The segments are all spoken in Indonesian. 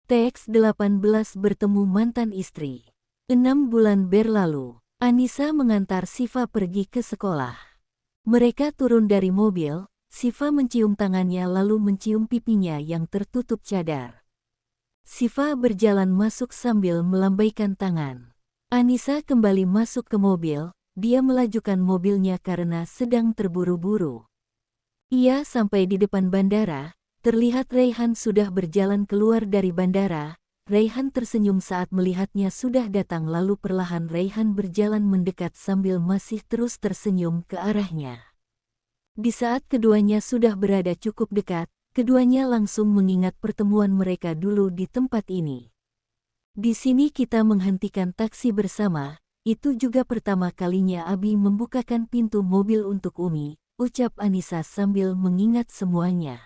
TX18 bertemu mantan istri. 6 bulan berlalu, Anissa mengantar Siva pergi ke sekolah. Mereka turun dari mobil, Siva mencium tangannya lalu mencium pipinya yang tertutup cadar. Siva berjalan masuk sambil melambaikan tangan. Anissa kembali masuk ke mobil, dia melajukan mobilnya karena sedang terburu-buru. Ia sampai di depan bandara. Terlihat Raihan sudah berjalan keluar dari bandara. Raihan tersenyum saat melihatnya sudah datang lalu perlahan Raihan berjalan mendekat sambil masih terus tersenyum ke arahnya. Di saat keduanya sudah berada cukup dekat, keduanya langsung mengingat pertemuan mereka dulu di tempat ini. Di sini kita menghentikan taksi bersama, itu juga pertama kalinya Abi membukakan pintu mobil untuk Umi, ucap Anissa sambil mengingat semuanya.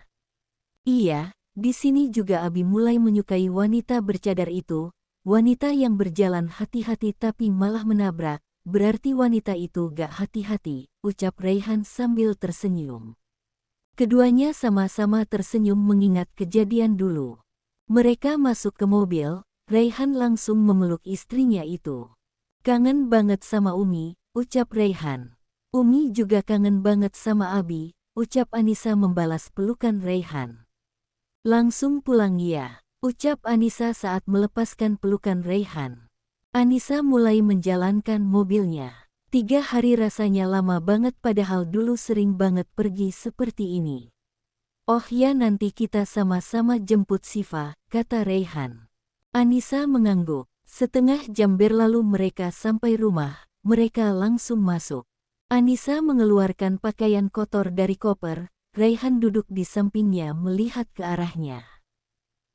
Iya, di sini juga Abi mulai menyukai wanita bercadar itu, wanita yang berjalan hati-hati tapi malah menabrak, berarti wanita itu gak hati-hati, ucap Raihan sambil tersenyum. Keduanya sama-sama tersenyum mengingat kejadian dulu. Mereka masuk ke mobil, Raihan langsung memeluk istrinya itu. Kangen banget sama Umi, ucap Raihan. Umi juga kangen banget sama Abi, ucap Anissa membalas pelukan Raihan. Langsung pulang ya, ucap Anissa saat melepaskan pelukan Raihan. Anissa mulai menjalankan mobilnya. 3 hari rasanya lama banget padahal dulu sering banget pergi seperti ini. Oh ya nanti kita sama-sama jemput Siva, kata Raihan. Anissa mengangguk. Setengah jam berlalu mereka sampai rumah, mereka langsung masuk. Anissa mengeluarkan pakaian kotor dari koper. Raihan duduk di sampingnya melihat ke arahnya.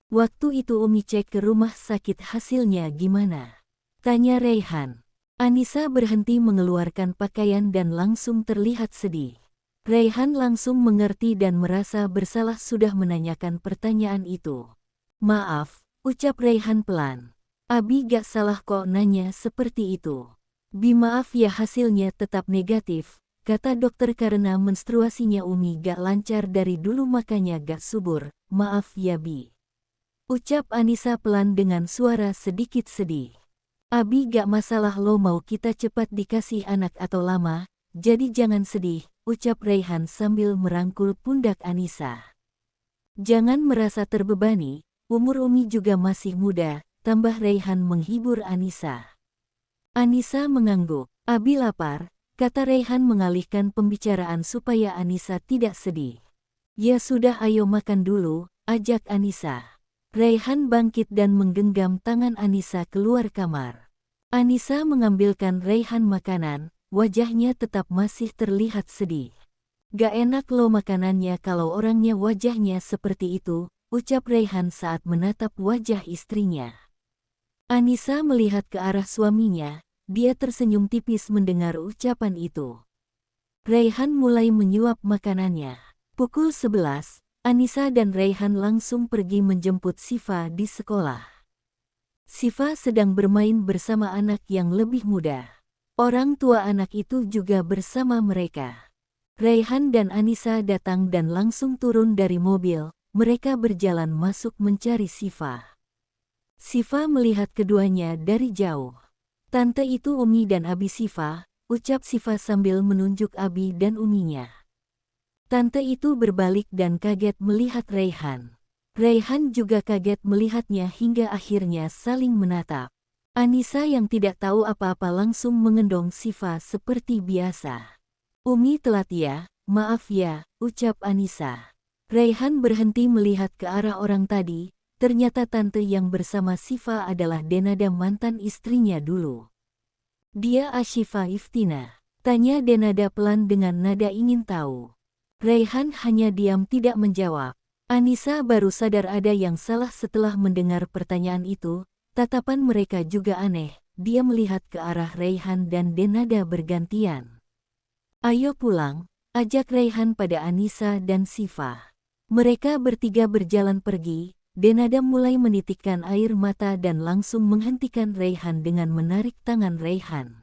Waktu itu Umi cek ke rumah sakit hasilnya gimana? Tanya Raihan. Anissa berhenti mengeluarkan pakaian dan langsung terlihat sedih. Raihan langsung mengerti dan merasa bersalah sudah menanyakan pertanyaan itu. Maaf, ucap Raihan pelan. Abi gak salah kok nanya seperti itu. Bi maaf ya hasilnya tetap negatif. Kata dokter karena menstruasinya Umi gak lancar dari dulu makanya gak subur, maaf ya Bi. Ucap Anissa pelan dengan suara sedikit sedih. Abi gak masalah lo mau kita cepat dikasih anak atau lama, jadi jangan sedih, ucap Raihan sambil merangkul pundak Anissa. Jangan merasa terbebani, umur Umi juga masih muda, tambah Raihan menghibur Anissa. Anissa mengangguk, Abi lapar. Kata Raihan mengalihkan pembicaraan supaya Anissa tidak sedih. Ya sudah ayo makan dulu, ajak Anissa. Raihan bangkit dan menggenggam tangan Anissa keluar kamar. Anissa mengambilkan Raihan makanan, wajahnya tetap masih terlihat sedih. Gak enak lo makanannya kalau orangnya wajahnya seperti itu, ucap Raihan saat menatap wajah istrinya. Anissa melihat ke arah suaminya. Dia tersenyum tipis mendengar ucapan itu. Raihan mulai menyuap makanannya. Pukul 11, Anissa dan Raihan langsung pergi menjemput Siva di sekolah. Siva sedang bermain bersama anak yang lebih muda. Orang tua anak itu juga bersama mereka. Raihan dan Anissa datang dan langsung turun dari mobil. Mereka berjalan masuk mencari Siva. Siva melihat keduanya dari jauh. Tante itu Umi dan Abi Siva, ucap Siva sambil menunjuk Abi dan Uminya. Tante itu berbalik dan kaget melihat Raihan. Raihan juga kaget melihatnya hingga akhirnya saling menatap. Anissa yang tidak tahu apa-apa langsung mengendong Siva seperti biasa. Umi telat ya, maaf ya, ucap Anissa. Raihan berhenti melihat ke arah orang tadi. Ternyata tante yang bersama Siva adalah Denada mantan istrinya dulu. Dia Ashifa Iftina, tanya Denada pelan dengan nada ingin tahu. Raihan hanya diam tidak menjawab. Anissa baru sadar ada yang salah setelah mendengar pertanyaan itu, tatapan mereka juga aneh, dia melihat ke arah Raihan dan Denada bergantian. Ayo pulang, ajak Raihan pada Anissa dan Siva. Mereka bertiga berjalan pergi. Denada mulai menitikkan air mata dan langsung menghentikan Raihan dengan menarik tangan Raihan.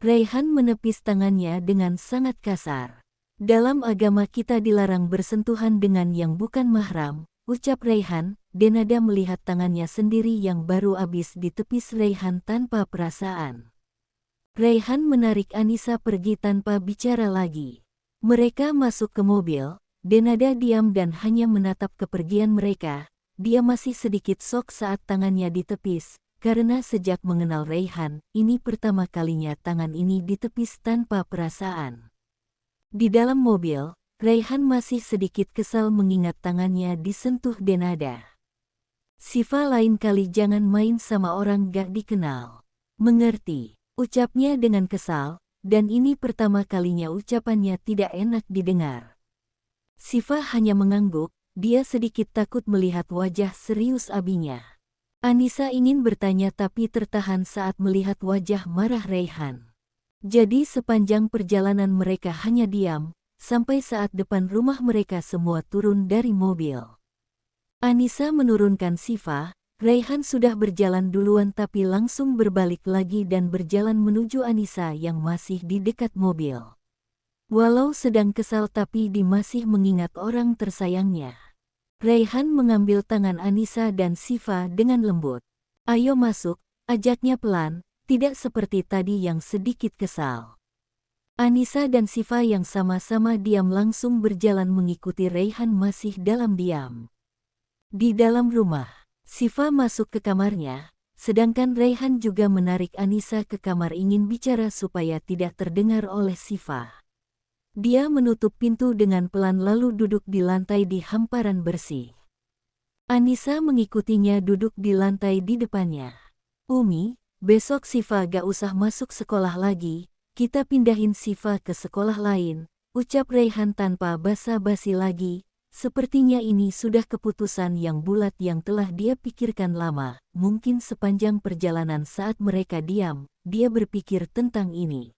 Raihan menepis tangannya dengan sangat kasar. Dalam agama kita dilarang bersentuhan dengan yang bukan mahram, ucap Raihan, Denada melihat tangannya sendiri yang baru habis ditepis Raihan tanpa perasaan. Raihan menarik Anissa pergi tanpa bicara lagi. Mereka masuk ke mobil, Denada diam dan hanya menatap kepergian mereka. Dia masih sedikit syok saat tangannya ditepis, karena sejak mengenal Raihan, ini pertama kalinya tangan ini ditepis tanpa perasaan. Di dalam mobil, Raihan masih sedikit kesal mengingat tangannya disentuh Denada. "Siva, lain kali jangan main sama orang gak dikenal." "Mengerti," ucapnya dengan kesal, dan ini pertama kalinya ucapannya tidak enak didengar. Siva hanya mengangguk, dia sedikit takut melihat wajah serius abinya. Anissa ingin bertanya tapi tertahan saat melihat wajah marah Raihan. Jadi sepanjang perjalanan mereka hanya diam, sampai saat depan rumah mereka semua turun dari mobil. Anissa menurunkan Siva, Raihan sudah berjalan duluan tapi langsung berbalik lagi dan berjalan menuju Anissa yang masih di dekat mobil. Walau sedang kesal tapi dia masih mengingat orang tersayangnya. Raihan mengambil tangan Anissa dan Siva dengan lembut. "Ayo masuk," ajaknya pelan, tidak seperti tadi yang sedikit kesal. Anissa dan Siva yang sama-sama diam langsung berjalan mengikuti Raihan masih dalam diam. Di dalam rumah, Siva masuk ke kamarnya, sedangkan Raihan juga menarik Anissa ke kamar ingin bicara supaya tidak terdengar oleh Siva. Dia menutup pintu dengan pelan lalu duduk di lantai di hamparan bersih. Anissa mengikutinya duduk di lantai di depannya. "Umi, besok Siva gak usah masuk sekolah lagi, kita pindahin Siva ke sekolah lain," ucap Raihan tanpa basa-basi lagi. Sepertinya ini sudah keputusan yang bulat yang telah dia pikirkan lama. Mungkin sepanjang perjalanan saat mereka diam, dia berpikir tentang ini.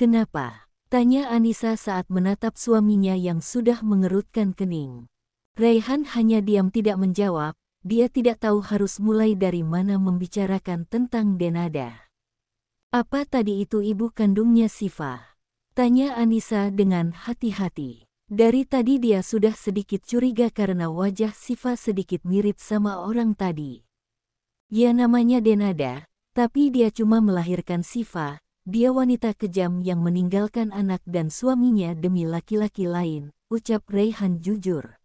"Kenapa?" tanya Anissa saat menatap suaminya yang sudah mengerutkan kening. Raihan hanya diam tidak menjawab, dia tidak tahu harus mulai dari mana membicarakan tentang Denada. "Apa tadi itu ibu kandungnya Siva?" tanya Anissa dengan hati-hati. Dari tadi dia sudah sedikit curiga karena wajah Siva sedikit mirip sama orang tadi. "Ya namanya Denada, tapi dia cuma melahirkan Siva. Dia wanita kejam yang meninggalkan anak dan suaminya demi laki-laki lain," ucap Raihan jujur.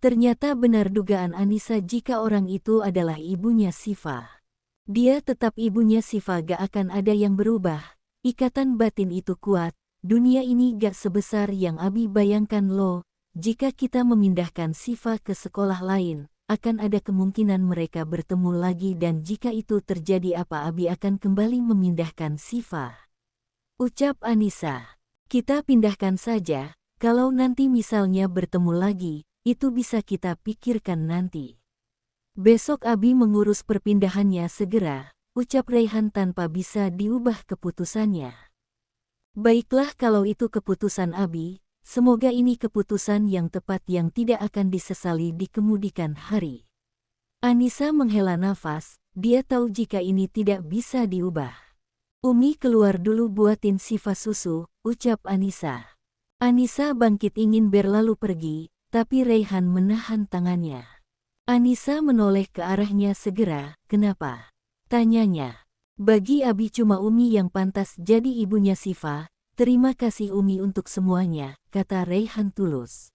Ternyata benar dugaan Anissa jika orang itu adalah ibunya Siva. Dia tetap ibunya Siva, gak akan ada yang berubah. Ikatan batin itu kuat. Dunia ini gak sebesar yang Abi bayangkan loh. Jika kita memindahkan Siva ke sekolah lain, akan ada kemungkinan mereka bertemu lagi dan jika itu terjadi apa Abi akan kembali memindahkan Siva. Ucap Anissa. "Kita pindahkan saja, kalau nanti misalnya bertemu lagi, itu bisa kita pikirkan nanti. Besok Abi mengurus perpindahannya segera," ucap Raihan tanpa bisa diubah keputusannya. "Baiklah kalau itu keputusan Abi, semoga ini keputusan yang tepat yang tidak akan disesali di kemudian hari." Anissa menghela nafas, dia tahu jika ini tidak bisa diubah. "Umi keluar dulu buatin Siva susu," ucap Anissa. Anissa bangkit ingin berlalu pergi, tapi Raihan menahan tangannya. Anissa menoleh ke arahnya segera. "Kenapa?" tanyanya. "Bagi Abi cuma Umi yang pantas jadi ibunya Siva. Terima kasih Umi untuk semuanya," kata Raihan tulus.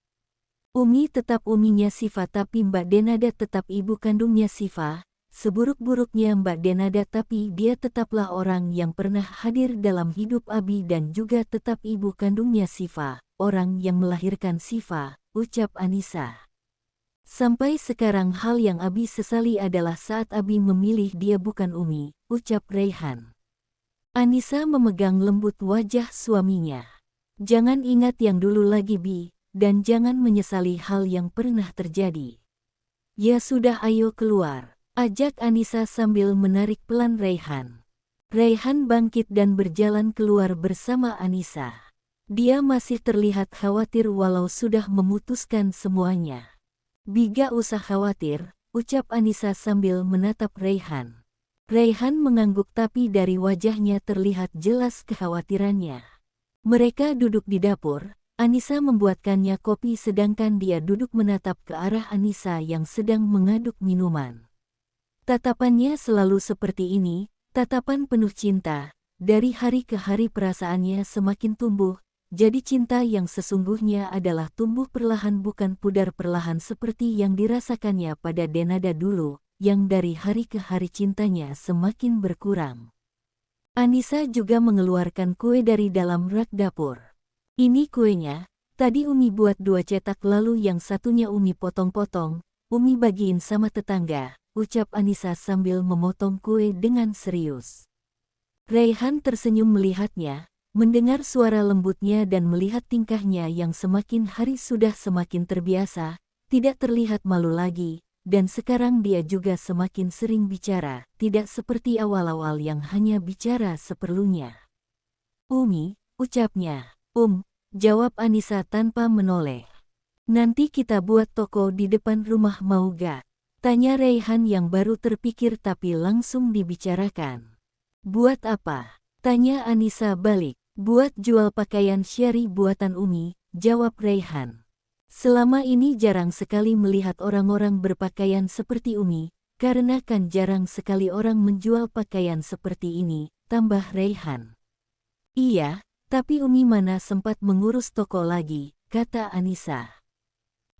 "Umi tetap uminya Siva tapi Mbak Denada tetap ibu kandungnya Siva. Seburuk-buruknya Mbak Denada tapi dia tetaplah orang yang pernah hadir dalam hidup Abi dan juga tetap ibu kandungnya Siva, orang yang melahirkan Siva," ucap Anissa. "Sampai sekarang hal yang Abi sesali adalah saat Abi memilih dia bukan Umi," ucap Raihan. Anissa memegang lembut wajah suaminya. "Jangan ingat yang dulu lagi Bi, dan jangan menyesali hal yang pernah terjadi." "Ya sudah ayo keluar," ajak Anissa sambil menarik pelan Raihan. Raihan bangkit dan berjalan keluar bersama Anissa. Dia masih terlihat khawatir walau sudah memutuskan semuanya. "Bi gak usah khawatir," ucap Anissa sambil menatap Raihan. Raihan mengangguk tapi dari wajahnya terlihat jelas kekhawatirannya. Mereka duduk di dapur, Anissa membuatkannya kopi sedangkan dia duduk menatap ke arah Anissa yang sedang mengaduk minuman. Tatapannya selalu seperti ini, tatapan penuh cinta. Dari hari ke hari perasaannya semakin tumbuh, jadi cinta yang sesungguhnya adalah tumbuh perlahan bukan pudar perlahan seperti yang dirasakannya pada Denada dulu, yang dari hari ke hari cintanya semakin berkurang. Anissa juga mengeluarkan kue dari dalam rak dapur. Ini kuenya, tadi Umi buat 2 cetak lalu yang satunya Umi potong-potong, Umi bagiin sama tetangga, ucap Anissa sambil memotong kue dengan serius. Raihan tersenyum melihatnya, mendengar suara lembutnya dan melihat tingkahnya yang semakin hari sudah semakin terbiasa, tidak terlihat malu lagi, dan sekarang dia juga semakin sering bicara, tidak seperti awal-awal yang hanya bicara seperlunya. Umi, ucapnya. Jawab Anissa tanpa menoleh. Nanti kita buat toko di depan rumah mau gak? Tanya Raihan yang baru terpikir tapi langsung dibicarakan. Buat apa? Tanya Anissa balik. Buat jual pakaian syari buatan Umi, jawab Raihan. Selama ini jarang sekali melihat orang-orang berpakaian seperti Umi, karena kan jarang sekali orang menjual pakaian seperti ini, tambah Raihan. Iya, tapi Umi mana sempat mengurus toko lagi, kata Anissa.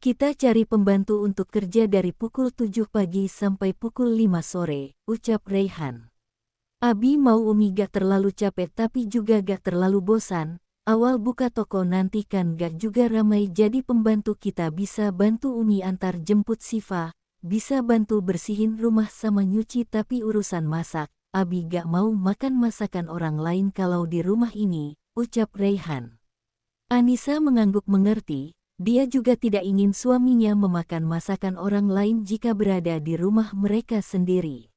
Kita cari pembantu untuk kerja dari pukul 7 pagi sampai pukul 5 sore, ucap Raihan. Abi mau Umi gak terlalu capek tapi juga gak terlalu bosan, awal buka toko nanti kan gak juga ramai jadi pembantu kita bisa bantu Umi antar jemput Siva, bisa bantu bersihin rumah sama nyuci tapi urusan masak, Abi gak mau makan masakan orang lain kalau di rumah ini, ucap Raihan. Anissa mengangguk mengerti, dia juga tidak ingin suaminya memakan masakan orang lain jika berada di rumah mereka sendiri.